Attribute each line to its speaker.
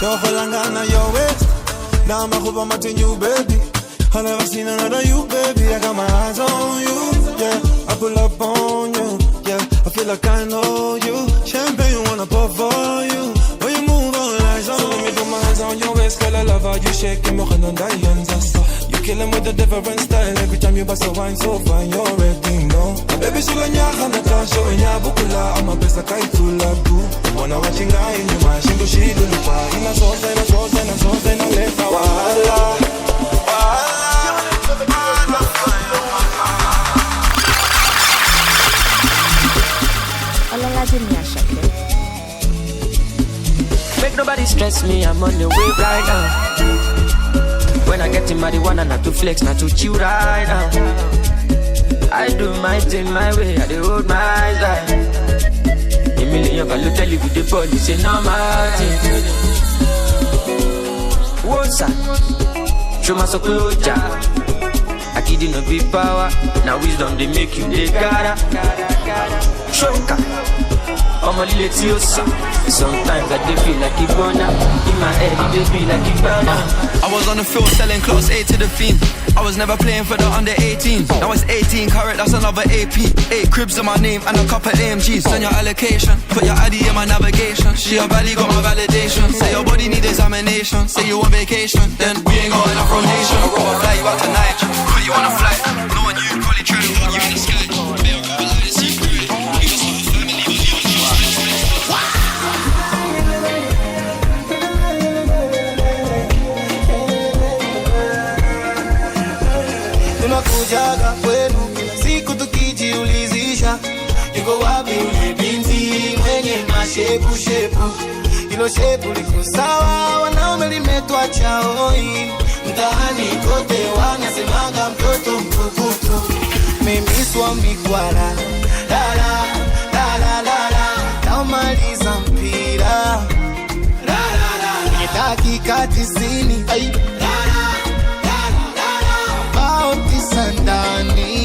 Speaker 1: No Holangana, your waist. Now I'm a hoop on my you, baby. I never seen another you, baby. I got my eyes on you, yeah. I pull up on you, yeah. I feel like I know you. Champagne wanna pour for you. When you move on like so, let me put my hands on your waist, girl. I love how you shake and on the you killing with a different style. Every time you bust a wine so fine, you're ready, no. Baby, she when you're on the dance, show in your bukula. I'm a best, I can't do love you. Wanna watch you guy in your mind, she do she do the fire. In a sauce, in a sauce, in a sauce, in a left, wala.
Speaker 2: Ulazi ni Asake.
Speaker 3: Make nobody stress me, I'm on the way right now. When I get in marijuana, not to flex, not to chill right now. I do my thing my way, I do hold my eyes right. A million can tell you with the body, say no my thing. What's up? Show my so close, I kid you no big power. Now wisdom they make you the cara. Shoka, I'm a little tiosa. Sometimes I feel like a burner. In my head it be like a burner.
Speaker 4: I was on the field selling clothes, A to the fiend. I was never playing for the under 18. Now it's 18 carat, that's another AP. 8 cribs in my name and a couple AMGs. Send your allocation, put your ID in my navigation. She a valley, got my validation. Say your body need examination. Say you on vacation, then we ain't got enough rotation. I roll fly you out tonight, put you on a flight. Knowing you probably trying to put you in the sky. Baby, I got a secret. You just have a family, but you don't
Speaker 1: Tunakujaga kwenu kila siku tukijiulizisha, yuko wapi ule binti mwenye mashepu shepu. Ilo shepu liko sawa, wanaume limetuacha hoi. Mtaani kote wanasemaga mtoto mtukutu. Memiswa mikwala, la la la la la la. Taumaliza mpira, la la la la. Dakika 90, ay. Sandani